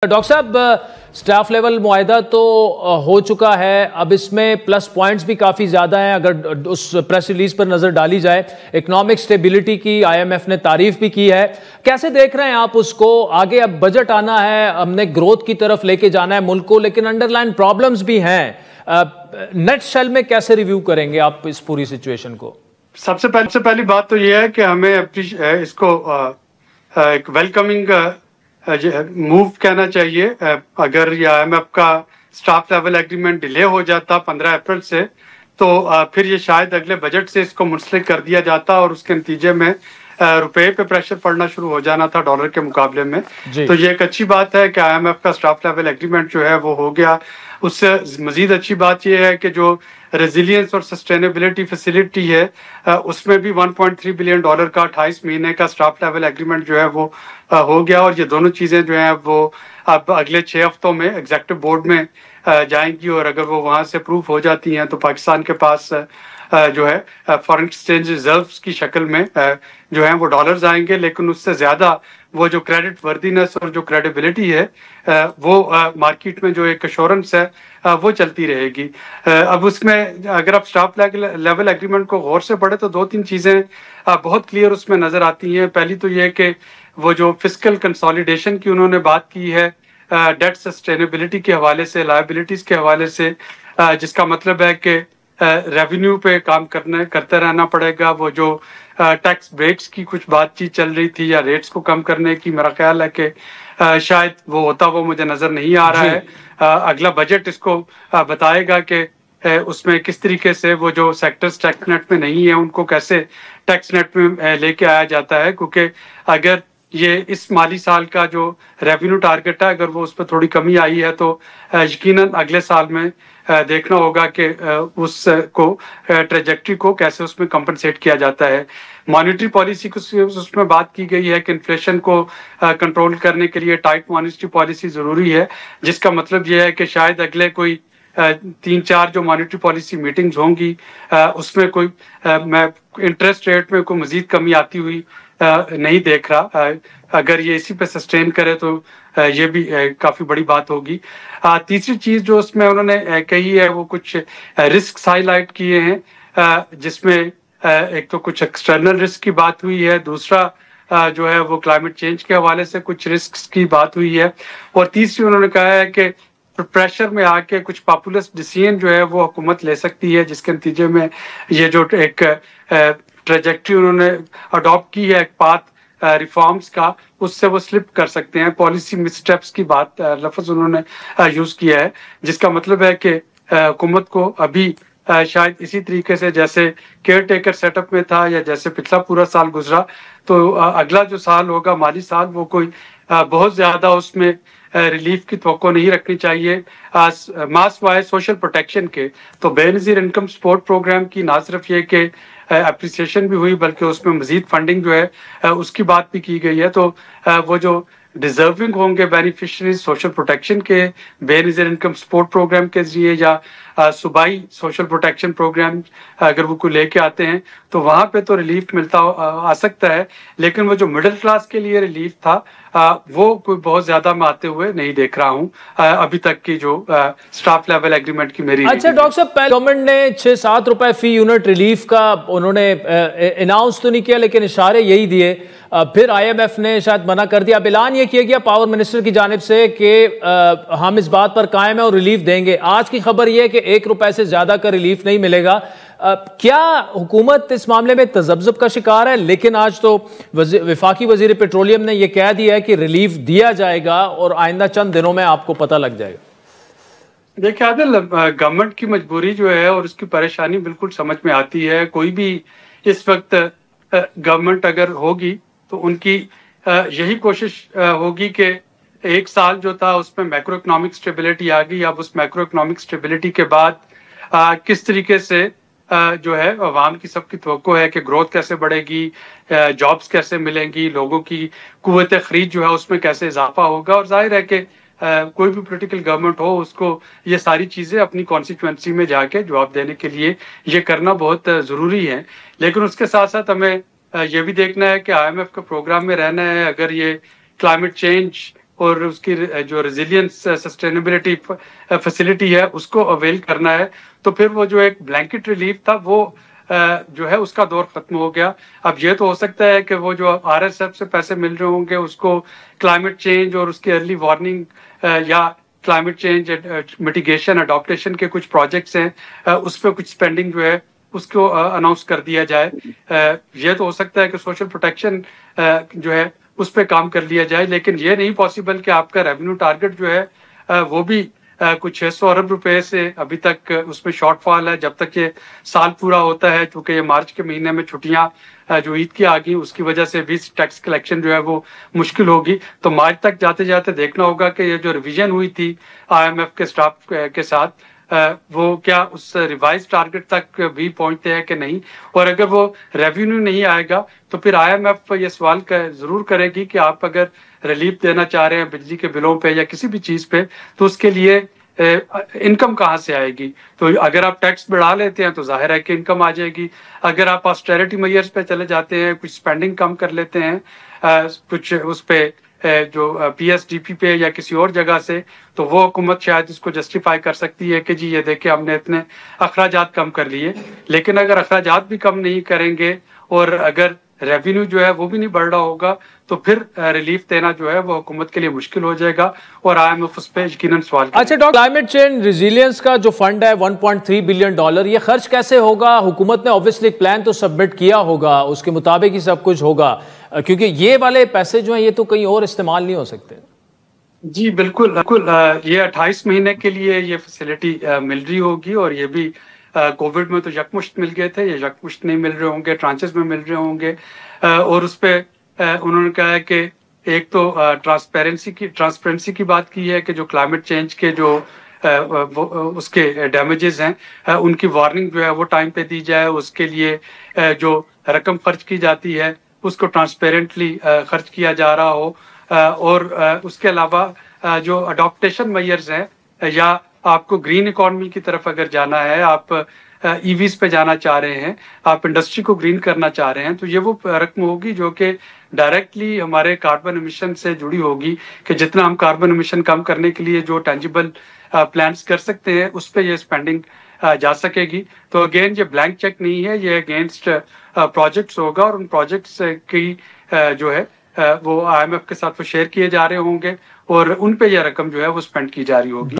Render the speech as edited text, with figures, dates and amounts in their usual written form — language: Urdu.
ڈاکٹر صاحب سٹاف لیول معاہدہ تو ہو چکا ہے، اب اس میں پلس پوائنٹس بھی کافی زیادہ ہیں اگر اس پریس ریلیز پر نظر ڈالی جائے۔ اکنامک سٹیبلٹی کی آئی ایم ایف نے تعریف بھی کی ہے، کیسے دیکھ رہے ہیں آپ اس کو؟ آگے اب بجٹ آنا ہے، ہم نے گروتھ کی طرف لے کے جانا ہے ملک کو، لیکن انڈر لائن پرابلمز بھی ہیں۔ نیٹ سیل میں کیسے ریویو کریں گے آپ اس پوری سچویشن کو؟ سب سے پہلی بات تو یہ ہے کہ ہمیں اس کو ایک ویلکمنگ موو کہنا چاہیے۔ اگر یہ آئی ایم ایف کا سٹاف لیول ایگریمنٹ ڈیلے ہو جاتا 15 اپریل سے، تو پھر یہ شاید اگلے بجٹ سے اس کو منسلک کر دیا جاتا اور اس کے نتیجے میں روپے پہ پریشر پڑنا شروع ہو جانا تھا ڈالر کے مقابلے میں۔ تو یہ ایک اچھی بات ہے کہ آئی ایم ایف کا سٹاف لیول ایگریمنٹ جو ہے وہ ہو گیا۔ اس سے مزید اچھی بات یہ ہے کہ جو ریزیلینس اور سسٹینیبلٹی فیسلٹی ہے، اس میں بھی 1.3 بلین ڈالر کا 28 مہینے کا سٹاف لیول ایگریمنٹ جو ہے وہ ہو گیا، اور یہ دونوں چیزیں جو ہیں وہ اب اگلے 6 ہفتوں میں ایگزیکٹو بورڈ میں جائیں گی، اور اگر وہ وہاں سے اپروو ہو جاتی ہیں تو پاکستان کے پاس جو ہے فارن ایکسچینج ریزروز کی شکل میں جو ہیں وہ ڈالرز آئیں گے، لیکن اس سے زیادہ وہ جو کریڈٹ وردینس اور جو کریڈیبلٹی ہے وہ مارکیٹ میں جو ایک ایشورنس ہے وہ چلتی رہے گی۔ اب اس میں اگر آپ سٹاف لیول ایگریمنٹ کو غور سے پڑھیں تو 2-3 چیزیں بہت کلیئر اس میں نظر آتی ہیں۔ پہلی تو یہ کہ وہ جو فسکل کنسالیڈیشن کی انہوں نے بات کی ہے ڈیٹ سسٹینیبلٹی کے حوالے سے، لائبلٹیز کے حوالے سے، جس کا مطلب ہے کہ ریونیو پہ کام کرتے رہنا پڑے گا۔ وہ جو ٹیکس بریکس کی کچھ بات چیت چل رہی تھی یا ریٹس کو کم کرنے کی، میرا خیال ہے کہ شاید وہ ہوتا وہ مجھے نظر نہیں آ رہا ہے۔ اگلا بجٹ اس کو بتائے گا کہ اس میں کس طریقے سے وہ جو سیکٹرز ٹیکس نیٹ میں نہیں ہیں ان کو کیسے ٹیکس نیٹ میں لے کے آیا جاتا ہے، کیونکہ اگر یہ اس مالی سال کا جو ریونیو ٹارگٹ ہے اگر وہ اس پہ تھوڑی کمی آئی ہے تو یقیناً اگلے سال میں دیکھنا ہوگا کہ اس کو ٹریجیکٹری کو کیسے اس میں کمپنسیٹ کیا جاتا ہے۔ مانیٹری پالیسی اس میں بات کی گئی ہے کہ انفلیشن کو کنٹرول کرنے کے لیے ٹائٹ مانیٹری پالیسی ضروری ہے، جس کا مطلب یہ ہے کہ شاید اگلے کوئی 3-4 جو مانیٹری پالیسی میٹنگز ہوں گی اس میں کوئی میں انٹرسٹ ریٹ میں کوئی مزید کمی آتی ہوئی نہیں دیکھ رہا۔ اگر یہ اسی پہ سسٹین کرے تو یہ بھی کافی بڑی بات ہوگی۔ تیسری چیز جو اس میں انہوں نے کہی ہے وہ کچھ رسکس ہائی لائٹ کیے ہیں، جس میں ایک تو کچھ ایکسٹرنل رسک کی بات ہوئی ہے، دوسرا جو ہے وہ کلائمیٹ چینج کے حوالے سے کچھ رسکس کی بات ہوئی ہے، اور تیسری انہوں نے کہا ہے کہ پریشر میں آ کے کچھ پاپولسٹ ڈیسیژن جو ہے وہ حکومت لے سکتی ہے، جس کے نتیجے میں یہ جو ایک ٹریجیکٹری انہوں نے اڈاپٹ کی ہے ایک پاتھ ریفارمز کا، اس سے وہ سلپ کر سکتے ہیں۔ پالیسی مس اسٹیپس کی بات لفظ انہوں نے یوز کیا ہے، جس کا مطلب ہے کہ حکومت کو ابھی شاید اسی طریقے سے جیسے کیئر ٹیکر سیٹ اپ میں تھا یا جیسے پچھلا پورا سال گزرا، تو اگلا جو سال ہوگا مالی سال وہ کوئی بہت زیادہ اس میں ریلیف کی توقع نہیں رکھنی چاہیے ماس وائز سوشل پروٹیکشن کے۔ تو بے نظیر انکم سپورٹ پروگرام کی نہ صرف یہ کہ اپریسیشن بھی ہوئی بلکہ اس میں مزید فنڈنگ جو ہے اس کی بات بھی کی گئی ہے۔ تو وہ جو ڈیزرونگ ہوں گے بینیفیشریز سوشل پروٹیکشن کے بے نظیر انکم سپورٹ پروگرام کے ذریعے یا صوبائی سوشل پروٹیکشن پروگرام اگر وہ کوئی لے کے آتے ہیں تو وہاں پہ تو ریلیف ملتا آ سکتا ہے، لیکن وہ جو مڈل کلاس کے لیے ریلیف تھا وہ کوئی بہت زیادہ میں آتے ہوئے نہیں دیکھ رہا ہوں ابھی تک کی جو سٹاف لیول ایگریمنٹ کی میری۔ اچھا ڈاکٹر صاحب، پہلے گورنمنٹ نے 6-7 روپے فی یونٹ ریلیف کا انہوں نے اناؤنس تو نہیں کیا لیکن اشارے یہی دیے، پھر آئی ایم ایف نے شاید منع کر دیا، اب اعلان یہ کیا گیا پاور منسٹر کی جانب سے کہ ہم اس بات پر قائم ہیں اور ریلیف دیں گے۔ آج کی خبر یہ ہے کہ 1 روپے سے زیادہ کا ریلیف نہیں ملے گا۔ کیا حکومت اس معاملے میں تذبذب کا شکار ہے؟ لیکن آج تو وفاقی وزیر پیٹرولیم نے یہ کہہ دیا ہے کہ ریلیف دیا جائے گا اور آئندہ چند دنوں میں آپ کو پتہ لگ جائے گا۔ دیکھیں عادل، گورنمنٹ کی مجبوری جو ہے اور اس کی پریشانی بالکل سمجھ میں آتی ہے۔ کوئی بھی اس وقت گورنمنٹ اگر ہوگی تو ان کی یہی کوشش ہوگی کہ 1 سال جو تھا اس میں میکرو اکنامک سٹیبلٹی آ گئی، اب اس میکرو اکنامک سٹیبلٹی کے بعد کس طریقے سے جو ہے عوام کی سب کی توقع ہے کہ گروتھ کیسے بڑھے گی، جابز کیسے ملیں گی، لوگوں کی قوت خرید جو ہے اس میں کیسے اضافہ ہوگا، اور ظاہر ہے کہ کوئی بھی پولیٹیکل گورنمنٹ ہو اس کو یہ ساری چیزیں اپنی کانسٹیٹوئنسی میں جا کے جواب دینے کے لیے یہ کرنا بہت ضروری ہے۔ لیکن اس کے ساتھ ساتھ ہمیں یہ بھی دیکھنا ہے کہ آئی ایم ایف کے پروگرام میں رہنا ہے۔ اگر یہ کلائمیٹ چینج اور اس کی جو ریزیلینس سسٹینیبلٹی فیسلٹی ہے اس کو اویل کرنا ہے. تو پھر وہ جو ایک بلینکٹ ریلیف تھا وہ جو ہے اس کا دور ختم ہو گیا. اب یہ تو ہو سکتا ہے کہ وہ جو آر ایس ایف سے پیسے مل رہے ہوں گے اس کو کلائمیٹ چینج اور اس کی ارلی وارننگ یا کلائمیٹ چینج میٹیگیشن اڈاپٹیشن کے کچھ پروجیکٹس ہیں اس پہ کچھ اسپینڈنگ جو ہے اس کو اناؤنس کر دیا جائے. یہ تو ہو سکتا ہے کہ سوشل پروٹیکشن جو ہے اس پہ کام کر لیا جائے, لیکن یہ نہیں پاسبل کہ آپ کا ریونیو ٹارگٹ جو ہے وہ بھی کچھ 600 ارب روپے سے ابھی تک اس میں شارٹ فال ہے. جب تک یہ سال پورا ہوتا ہے, چونکہ یہ مارچ کے مہینے میں چھٹیاں جو عید کی آ گئی اس کی وجہ سے بھی ٹیکس کلیکشن جو ہے وہ مشکل ہوگی. تو مارچ تک جاتے جاتے دیکھنا ہوگا کہ یہ جو ریویژن ہوئی تھی آئی ایم ایف کے اسٹاف کے ساتھ وہ کیا اس ریوائز ٹارگٹ تک بھی پہنچتے ہیں کہ نہیں. اور اگر وہ ریونیو نہیں آئے گا تو پھر آئی ایم ایف یہ سوال ضرور کرے گی کہ آپ اگر ریلیف دینا چاہ رہے ہیں بجلی کے بلوں پہ یا کسی بھی چیز پہ تو اس کے لیے انکم کہاں سے آئے گی. تو اگر آپ ٹیکس بڑھا لیتے ہیں تو ظاہر ہے کہ انکم آ جائے گی. اگر آپ آسٹیرٹی میئرز پہ چلے جاتے ہیں, کچھ اسپینڈنگ کم کر لیتے ہیں کچھ اس پہ جو پی ایس ڈی پی پہ یا کسی اور جگہ سے, تو وہ حکومت شاید اس کو جسٹیفائی کر سکتی ہے کہ جی یہ دیکھیں ہم نے اتنے اخراجات کم کر لیے. لیکن اگر اخراجات بھی کم نہیں کریں گے اور اگر ریونیو جو ہے وہ بھی نہیں بڑھ رہا ہوگا تو پھر ریلیف دینا جو ہے وہ حکومت کے لیے مشکل ہو جائے گا اور آئی ایم ایف اس پہ یقیناً سوال. اچھا ڈاکٹر, کلائمیٹ چینج ریزیلینس کا جو فنڈ ہے 1.3 بلین ڈالر, یہ خرچ کیسے ہوگا؟ حکومت نے اوبویسلی ایک پلان تو سبمٹ کیا ہوگا, اس کے مطابق ہی سب کچھ ہوگا, کیونکہ یہ والے پیسے جو ہیں یہ تو کہیں اور استعمال نہیں ہو سکتے. جی بالکل بالکل, یہ 28 مہینے کے لیے یہ فیسلٹی مل رہی ہوگی اور یہ بھی کووڈ میں تو یکمشت مل گئے تھے, یہ یکمشت نہیں مل رہے ہوں گے, ٹرانچز میں مل رہے ہوں گے. اور اس پہ انہوں نے کہا ہے کہ ایک تو ٹرانسپیرنسی کی بات کی ہے کہ جو کلائمیٹ چینج کے جو اس کے ڈیمیجز ہیں ان کی وارننگ جو ہے وہ ٹائم پہ دی جائے. اس کے لیے جو رقم خرچ کی جاتی ہے اس کو ٹرانسپیرنٹلی خرچ کیا جا رہا ہو. اور اس کے علاوہ جو اڈاپٹیشن میئرز ہیں یا آپ کو گرین اکانومی کی طرف اگر جانا ہے, آپ ای ویز پہ جانا چاہ رہے ہیں, آپ انڈسٹری کو گرین کرنا چاہ رہے ہیں, تو یہ وہ رقم ہوگی جو کہ ڈائریکٹلی ہمارے کاربن ایمیشن سے جڑی ہوگی کہ جتنا ہم کاربن ایمیشن کم کرنے کے لیے جو ٹینجیبل پلانس کر سکتے ہیں اس پہ یہ اسپینڈنگ جا سکے گی. تو اگین یہ بلینک چیک نہیں ہے, یہ اگینسٹ پروجیکٹس ہوگا اور ان پروجیکٹس کی جو ہے وہ آئی ایم ایف کے ساتھ وہ شیئر کیے جا رہے ہوں گے اور ان پہ یہ رقم جو ہے وہ اسپینڈ کی جا رہی ہوگی.